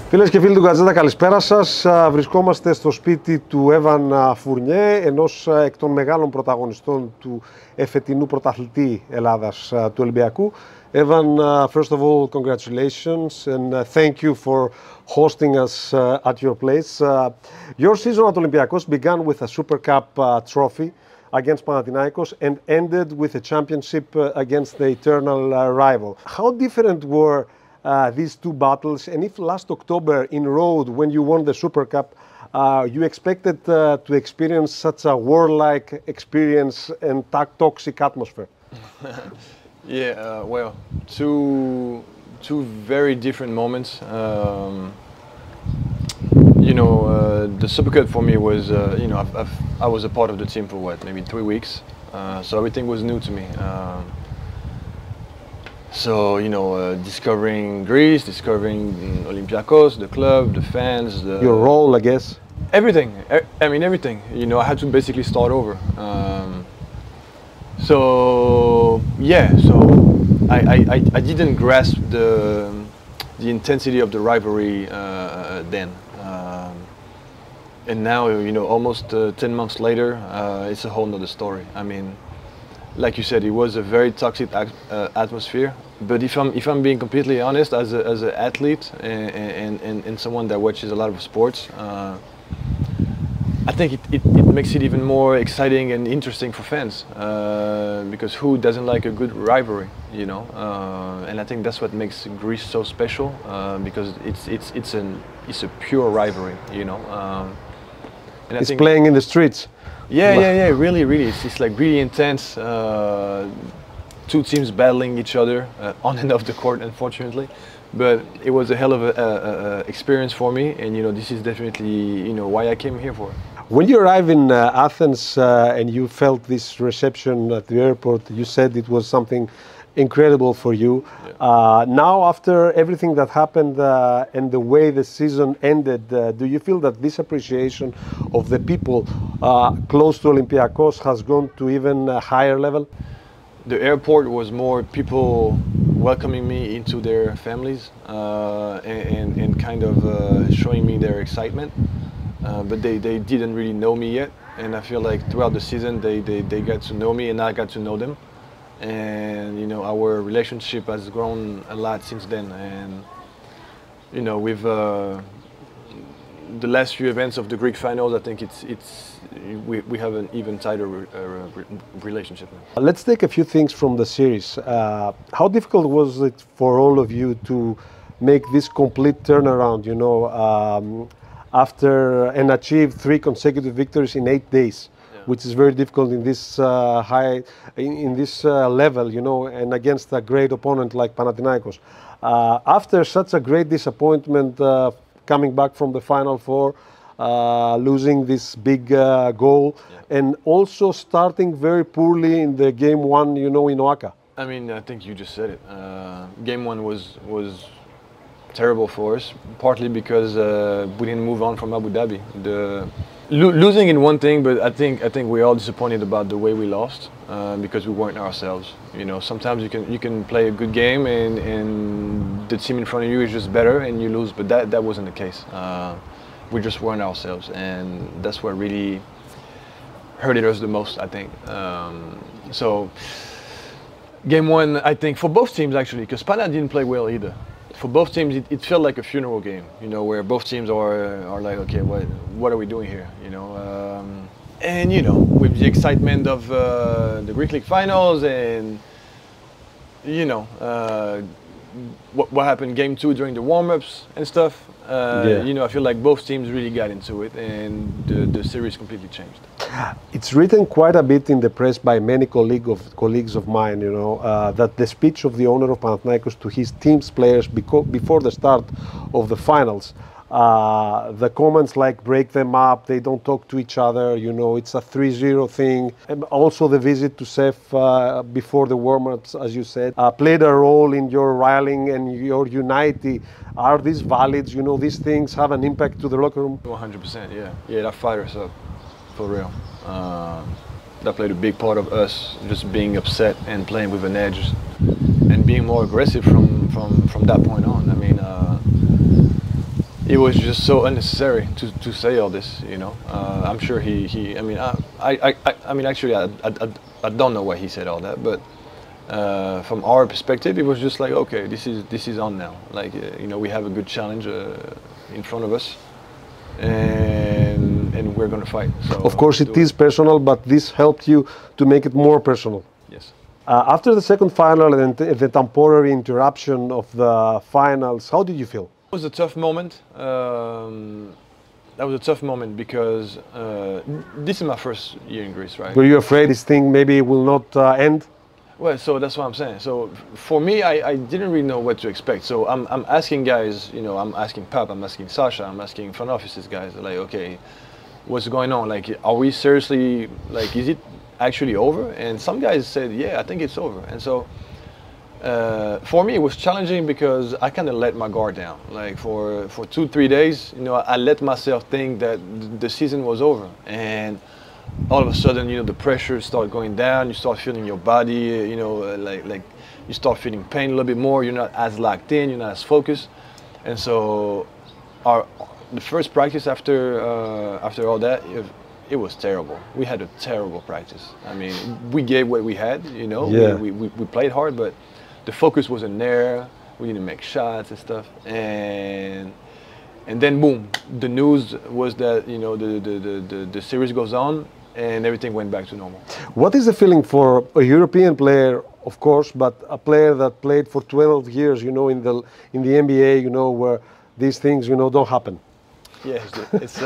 Φίλες και φίλοι του Γκατζέτα, καλησπέρα σας. Βρισκόμαστε στο σπίτι του Έβαν Φουρνιέ, ενός εκ των μεγάλων πρωταγωνιστών του εφετινού πρωταθλητή Ελλάδας του Ολυμπιακού. Evan, first of all, congratulations and thank you for hosting us at your place. Your season at Olympiacos began with a Super Cup trophy against Panathinaikos and ended with a championship against the eternal rival. How different were these two battles, and if last October in Rhodes, when you won the Super Cup, you expected to experience such a warlike experience and toxic atmosphere? Yeah, well, two very different moments. The Super Cup for me was, I was a part of the team for what, maybe 3 weeks, so everything was new to me. Discovering Greece, discovering Olympiacos, the club, the fans. Your role, I guess? Everything. Everything. I had to basically start over. So I didn't grasp the intensity of the rivalry then. And now, almost 10 months later, it's a whole nother story. I mean, like you said, it was a very toxic atmosphere. But if I'm being completely honest, as an athlete and someone that watches a lot of sports, I think it makes it even more exciting and interesting for fans, because who doesn't like a good rivalry, And I think that's what makes Greece so special, because it's a pure rivalry, And it's playing in the streets. Yeah, really. It's like really intense. Two teams battling each other on and off the court, unfortunately. But it was a hell of a experience for me, and this is definitely why I came here for. When you arrived in Athens and you felt this reception at the airport, you said it was something incredible for you. Yeah. Now, after everything that happened and the way the season ended, do you feel that this appreciation of the people close to Olympiacos has gone to even a higher level? The airport was more people welcoming me into their families and kind of showing me their excitement. But they didn't really know me yet, and I feel like throughout the season they got to know me and I got to know them. And our relationship has grown a lot since then, and with the last few events of the Greek finals, I think we have an even tighter relationship now. Let's take a few things from the series. How difficult was it for all of you to make this complete turnaround, after and achieve 3 consecutive victories in 8 days? Which is very difficult in this level, and against a great opponent like Panathinaikos. After such a great disappointment, coming back from the Final Four, losing this big goal, and also starting very poorly in the Game 1, in Oaxaca. I mean, I think you just said it. Game 1 was terrible for us, partly because we didn't move on from Abu Dhabi. Losing in one thing, but I think we're all disappointed about the way we lost, because we weren't ourselves. Sometimes you can play a good game and the team in front of you is just better and you lose, but that wasn't the case. We just weren't ourselves, and that's what really hurted us the most, I think. So Game 1, I think, for both teams actually, because Pana didn't play well either. For both teams, it felt like a funeral game, where both teams are like, okay, what are we doing here, And with the excitement of the Greek League finals and what happened Game 2 during the warm-ups and stuff, I feel like both teams really got into it, and the series completely changed. It's written quite a bit in the press by many colleagues of mine, that the speech of the owner of Panathinaikos to his team's players before the start of the finals, the comments like break them up, they don't talk to each other, it's a 3-0 thing. And also the visit to Sef before the warm-ups, as you said, played a role in your rallying and your unity. Are these valid? These things have an impact to the locker room? 100%, yeah. Yeah, that fired us up, for real. That played a big part of us just being upset and playing with an edge and being more aggressive from that point on. I mean, it was just so unnecessary to say all this, you know. I'm sure I mean, I mean, actually, I don't know why he said all that, but from our perspective, it was just like, okay, this is on now. Like, you know, we have a good challenge in front of us, and we're gonna fight. So of course, it is personal, but this helped you to make it more personal. Yes. After the second final and the temporary interruption of the finals, how did you feel? It was a tough moment. That was a tough moment because this is my first year in Greece, right? Were you afraid this thing maybe will not end? Well, so that's what I'm saying. So for me, I didn't really know what to expect. So I'm asking guys, you know, I'm asking Pap, I'm asking Sasha, I'm asking front offices guys, like, okay, what's going on? Like, are we seriously, like, is it actually over? And some guys said, yeah, I think it's over. And so for me, it was challenging because I kind of let my guard down. Like for 2-3 days, you know, I let myself think that the season was over. And all of a sudden, you know, the pressure started going down. You start feeling your body, you know, like you start feeling pain a little bit more. You're not as locked in. You're not as focused. And so, the first practice after all that, it was terrible. We had a terrible practice. I mean, we gave what we had. You know, yeah. we played hard, but the focus wasn't there. We didn't make shots and stuff. And then boom, the news was that, you know, the series goes on and everything went back to normal. What is the feeling for a European player, of course, but a player that played for 12 years, you know, in the NBA, you know, where these things, you know, don't happen? Yeah, it's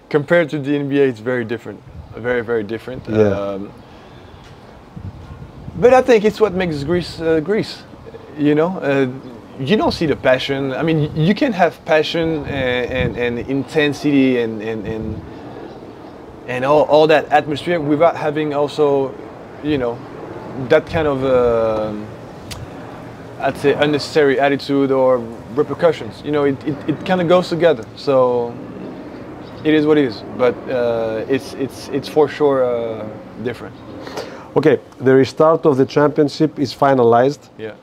compared to the NBA, it's very different, very, very different. Yeah. But I think it's what makes Greece Greece, you know. You don't see the passion. I mean, you can have passion and intensity and all that atmosphere without having also, you know, that kind of I'd say unnecessary attitude or repercussions. You know, it kind of goes together. So it is what it is. But it's for sure different. Okay, the restart of the championship is finalized. Yeah.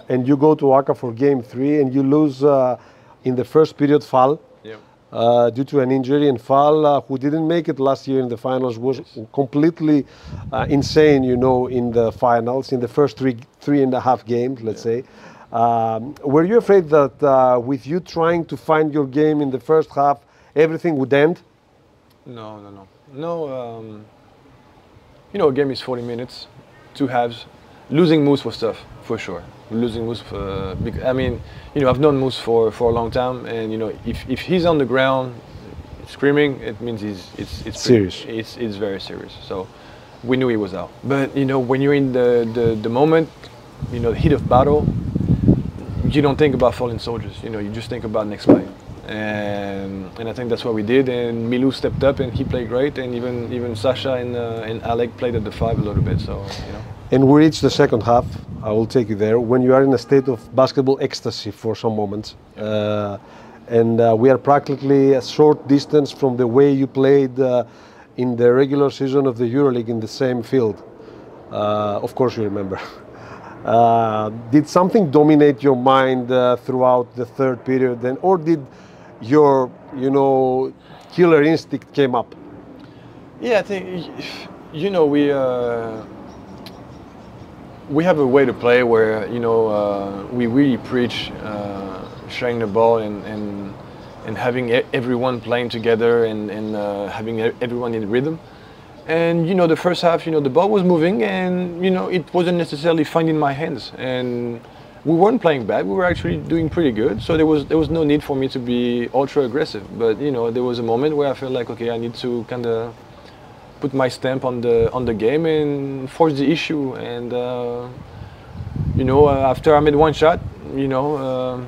And you go to Aka for game 3 and you lose in the first period Fall. Yeah. Due to an injury, and Fall, who didn't make it last year in the finals, was completely insane, you know, in the finals, in the first three and a half games, let's say. Were you afraid that with you trying to find your game in the first half, everything would end? No. You know, a game is 40 minutes, 2 halves. Losing Moose was tough, for sure. Losing Moose, I mean, you know, I've known Moose for a long time, and you know, if he's on the ground screaming, it means it's serious. It's very serious. So we knew he was out. But you know, when you're in the moment, you know, the heat of battle, you don't think about fallen soldiers. You know, you just think about next play. And I think that's what we did. And Milou stepped up and he played great. And even Sasha and Alec played at the 5 a little bit. So you know. And we reached the second half. I will take you there. When you are in a state of basketball ecstasy for some moments, and we are practically a short distance from the way you played in the regular season of the EuroLeague in the same field. Of course, you remember. Did something dominate your mind throughout the third period, then, or did your, you know, killer instinct came up? Yeah, I think, you know, we have a way to play where, you know, we really preach sharing the ball and having everyone playing together and having everyone in rhythm. And you know, the first half, you know, the ball was moving, and you know, it wasn't necessarily finding my hands. And we weren't playing bad; we were actually doing pretty good. So there was no need for me to be ultra aggressive. But you know, there was a moment where I felt like, okay, I need to kind of put my stamp on the game and force the issue. And you know, after I made one shot, you know,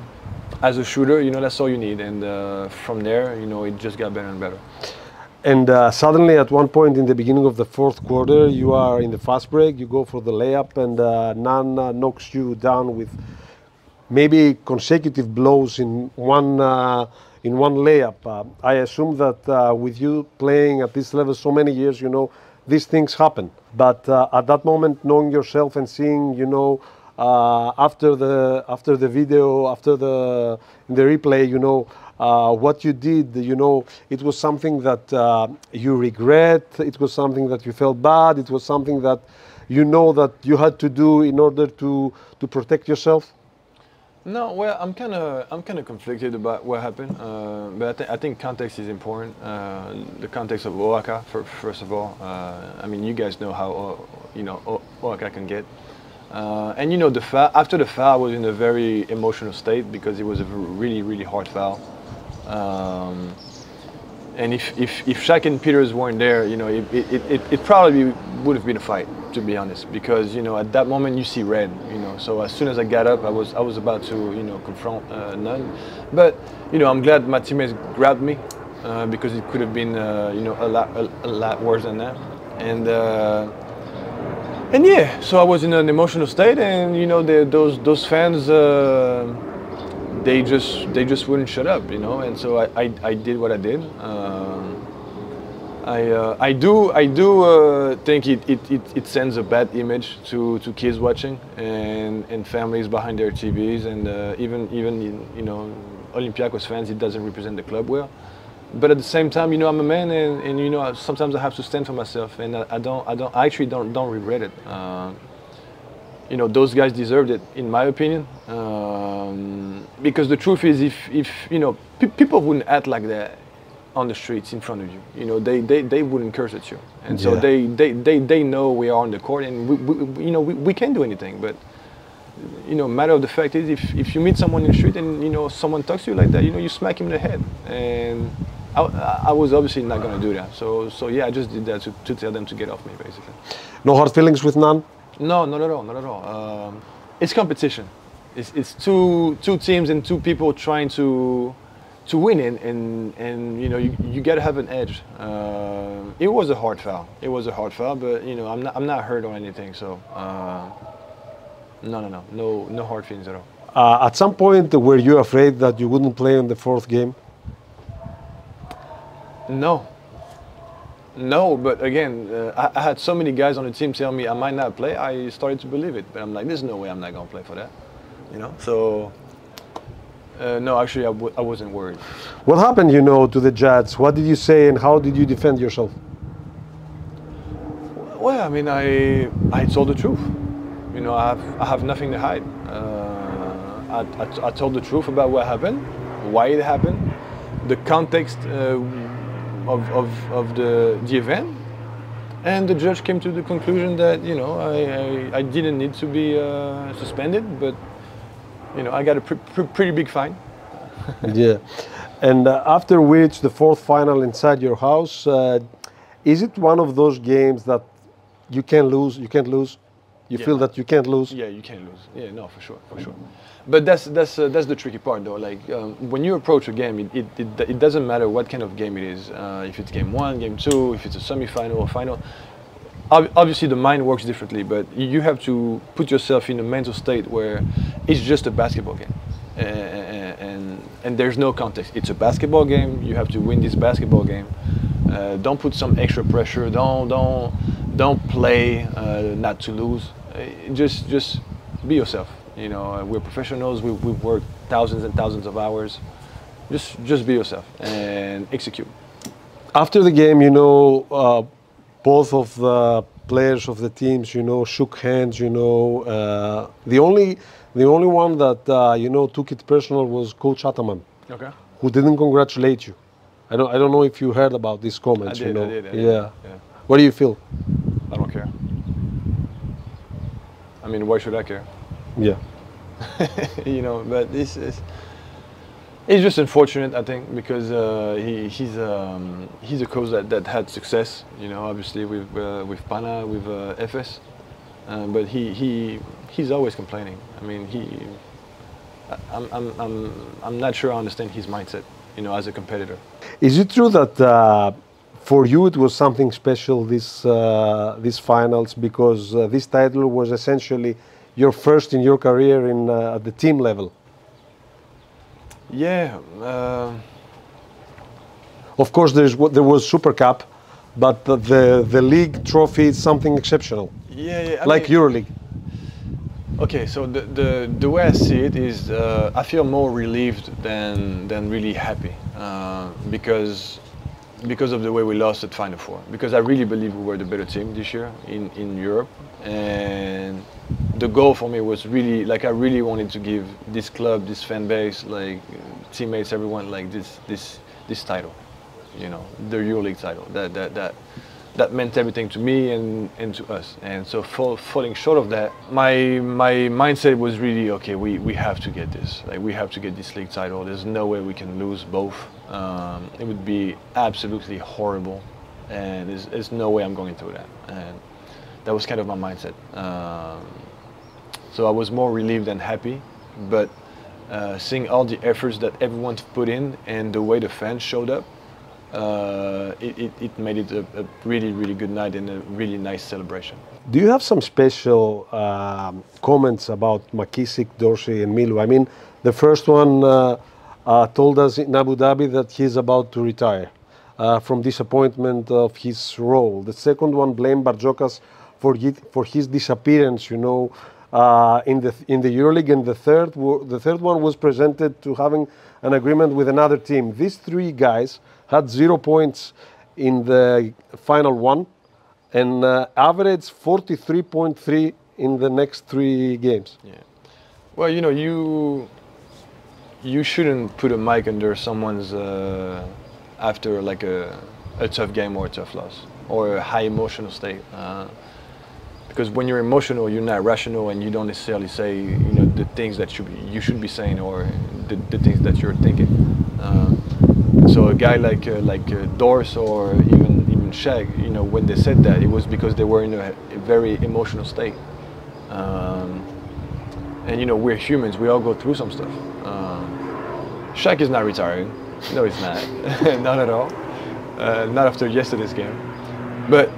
as a shooter, you know, that's all you need. And from there, you know, it just got better and better. And suddenly, at one point in the beginning of the fourth quarter, you are in the fast break, you go for the layup, and Nan knocks you down with maybe consecutive blows in one layup. I assume that with you playing at this level so many years, you know, these things happen. But at that moment, knowing yourself and seeing, you know, after the video, after the replay, you know, what you did, you know, it was something that you regret, it was something that you felt bad, it was something that you know that you had to do in order to protect yourself? No, well, I'm kind of conflicted about what happened, but I think context is important. The context of Oaka, first of all. I mean, you guys know how you know Oaka can get, and you know after the foul, I was in a very emotional state because it was a really hard foul. And if Shaq and Peters weren't there, you know, it probably would have been a fight, to be honest, because you know at that moment you see red, you know. So as soon as I got up, I was about to, you know, confront Nunn, but you know I'm glad my teammates grabbed me because it could have been you know a lot worse than that, and yeah, so I was in an emotional state, and you know those fans. They just wouldn't shut up, you know, and so I did what I did. I do think it sends a bad image to kids watching and families behind their TVs, and even you know Olympiacos fans. It doesn't represent the club well. But at the same time, you know, I'm a man, and you know sometimes I have to stand for myself, and I actually don't regret it. You know, those guys deserved it, in my opinion, because the truth is, if you know, people wouldn't act like that on the streets in front of you. You know, they wouldn't curse at you, and so they know we are on the court, and we can't do anything. But you know, matter of the fact is, if you meet someone in the street and you know someone talks to you like that, you know, you smack him in the head, and I was obviously not going to do that. So yeah, I just did that to tell them to get off me, basically. No hard feelings with Nunn? No, not at all. It's competition. It's two teams and two people trying to win it, and you know you got to have an edge. It was a hard foul. But you know I'm not hurt or anything. So no hard feelings at all. At some point, were you afraid that you wouldn't play in the fourth game? No, but again, I had so many guys on the team tell me I might not play. I started to believe it, but I'm like, there's no way I'm not gonna play for that, you know. So no, actually, I wasn't worried. What happened, you know, to the Jazz? What did you say, and how did you defend yourself? Well, I mean, I told the truth. You know, I have nothing to hide. I told the truth about what happened, why it happened, the context. Of the event, and the judge came to the conclusion that you know I didn't need to be suspended, but you know I got a pretty big fine. Yeah, and after which the fourth final inside your house, is it one of those games that you can't lose? You feel that you can't lose? Yeah, you can't lose. Yeah, no, for sure. But that's the tricky part, though. Like when you approach a game, it doesn't matter what kind of game it is. If it's game one, game two, if it's a semi-final or final. Obviously, the mind works differently, but you have to put yourself in a mental state where it's just a basketball game, and there's no context. It's a basketball game. You have to win this basketball game. Don't put some extra pressure. Don't play not to lose. Just be yourself. You know, we're professionals. We've worked thousands and thousands of hours. Just be yourself and execute. After the game, you know, both of the players of the teams, you know, shook hands. You know, the only one that you know took it personal was Coach Ataman, who didn't congratulate you. I don't know if you heard about these comments. I did. I did. Yeah. What do you feel? I don't care. I mean, why should I care? Yeah. You know, but it's just unfortunate, I think, because he's a coach that had success. You know, obviously with Pana, with FS, but he's always complaining. I mean, I'm not sure I understand his mindset. You know, as a competitor. Is it true that for you it was something special these finals, because this title was essentially your first in your career in at the team level? Yeah. Of course, there was Super Cup, but the league trophy is something exceptional. Yeah. Like EuroLeague. Okay, so the way I see it is I feel more relieved than really happy because of the way we lost at Final Four. Because I really believe we were the better team this year in Europe, and the goal for me was really like I really wanted to give this club, this fan base, like teammates, everyone like this title, you know, the EuroLeague title. That meant everything to me and to us. And so falling short of that, my mindset was really, okay, we have to get this. Like, we have to get this league title. There's no way we can lose both. It would be absolutely horrible. And there's no way I'm going through that. And that was kind of my mindset. So I was more relieved than happy. But seeing all the efforts that everyone put in and the way the fans showed up, it made it a really, really good night and a really nice celebration. Do you have some special comments about McKissic, Dorsey, and Milu? I mean, the first one told us in Abu Dhabi that he's about to retire from disappointment of his role. The second one blamed Bartzokas for his disappearance, you know, in the EuroLeague, and the third one was presented to having an agreement with another team. These three guys had 0 points in the final one and averaged 43.3 in the next 3 games. Yeah. Well, you know, you shouldn't put a mic under someone's after like a tough game or a tough loss or a high emotional state. Because when you're emotional, you're not rational, and you don't necessarily say, you know, the things that you should be saying or the things that you're thinking. So a guy like Dors or even Shaq, you know, when they said that, it was because they were in a very emotional state. And you know, we're humans; we all go through some stuff. Shaq is not retiring. No, he's not. Not at all. Not after yesterday's game. But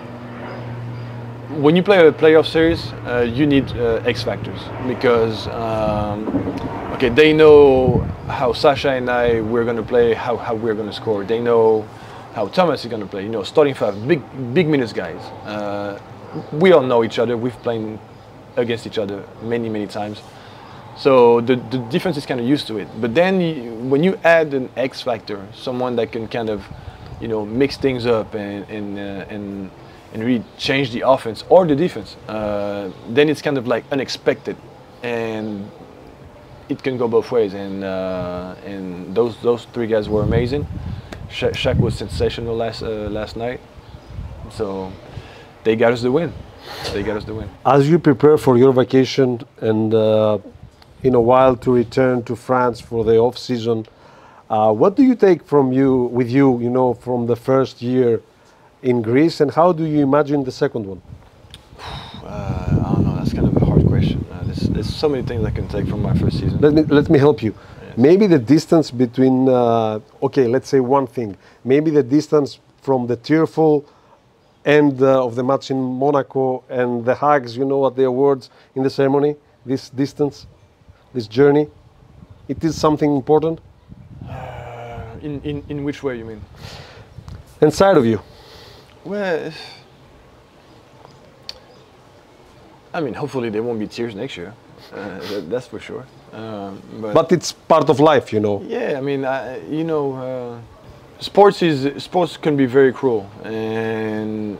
when you play a playoff series, you need X factors because okay, they know how Sasha and we're going to play, how we're going to score. They know how Thomas is going to play. You know, starting five, big minutes guys. We all know each other. We've played against each other many times. So the defense is kind of used to it. But then when you add an X factor, someone that can kind of, you know, mix things up and really change the offense or the defense, then it's kind of like unexpected, and it can go both ways. And those three guys were amazing. Shaq was sensational last night, so they got us the win. As you prepare for your vacation and in a while to return to France for the off season, what do you take with you, you know, from the first year in Greece, and how do you imagine the second one? I don't know. That's kind of a hard question. There's so many things I can take from my first season. Let me help you. Yes. Maybe the distance between, okay, let's say one thing. Maybe the distance from the tearful end of the match in Monaco and the hugs, you know, at the awards in the ceremony. This distance, this journey, it is something important. In which way you mean? Inside of you. Well, I mean, hopefully there won't be tears next year. That's for sure. But it's part of life, you know. Yeah, I mean, you know, sports can be very cruel, and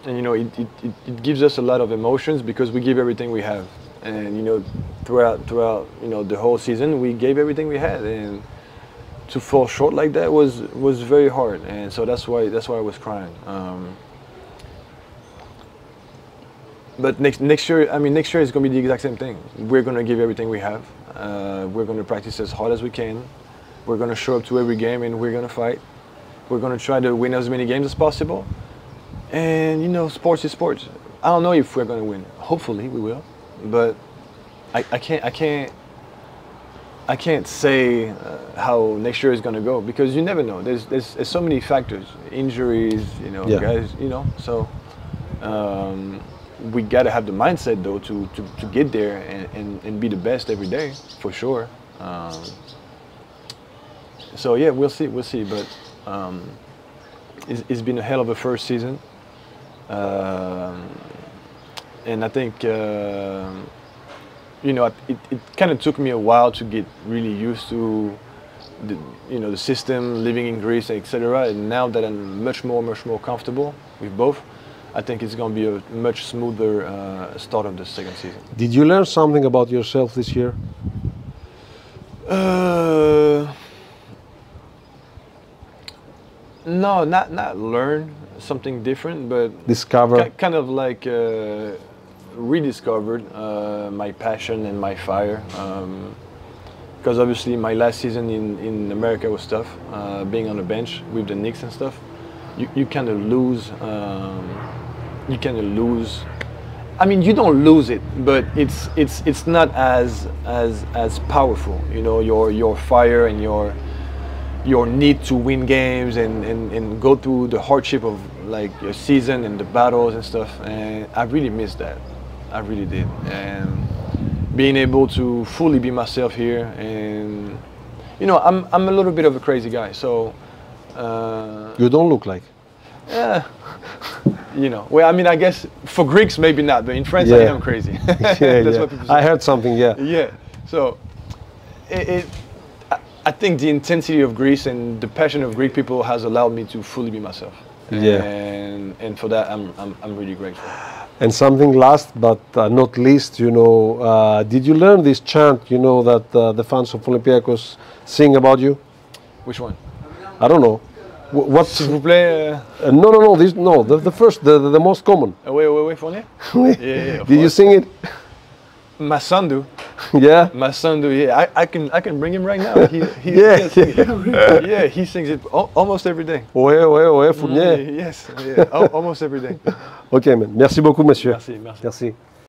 you know, it gives us a lot of emotions because we give everything we have, and you know, throughout you know the whole season we gave everything we had, and to fall short like that was very hard, and so that's why I was crying. But next year, I mean, next year is going to be the exact same thing. We're going to give everything we have. We're going to practice as hard as we can. We're going to show up to every game, and we're going to fight. We're going to try to win as many games as possible. And you know, sports is sports. I don't know if we're going to win. Hopefully, we will. But I can't say how next year is going to go because you never know. There's so many factors, injuries, you know, yeah. Guys, you know. So we got to have the mindset though to get there and be the best every day for sure. So yeah, we'll see. But it's been a hell of a first season, and I think you know, it kind of took me a while to get really used to the system, living in Greece, etc. And now that I'm much more comfortable with both, I think it's going to be a much smoother start of the second season. Did you learn something about yourself this year? No, not learn something different, but Discover. kind of like rediscovered my passion and my fire. Because obviously my last season in America was tough, being on the bench with the Knicks and stuff. You kind of lose. I mean, you don't lose it, but it's not as powerful. You know, your fire and your need to win games and go through the hardship of like your season and the battles and stuff. And I really missed that. I really did. And being able to fully be myself here, and you know, I'm a little bit of a crazy guy. So You don't look like. You know, well, I mean, I guess for Greeks maybe not, but in France I am crazy. That's what people say. I heard something. Yeah. Yeah. So I think the intensity of Greece and the passion of Greek people has allowed me to fully be myself. Yeah. And for that I'm really grateful. And something last but not least, you know, did you learn this chant, you know, that the fans of Olympiacos sing about you? Which one? I don't know. What? S'il vous plaît. No. The first, the most common. Wait, Fournier? Yeah. Did you sing it? My son do. Yeah. My son do. Yeah, I can bring him right now. He sings it almost every day. Ouais, Fournier. Yes. Almost every day. Ok, man. Merci beaucoup, monsieur. Merci. Merci.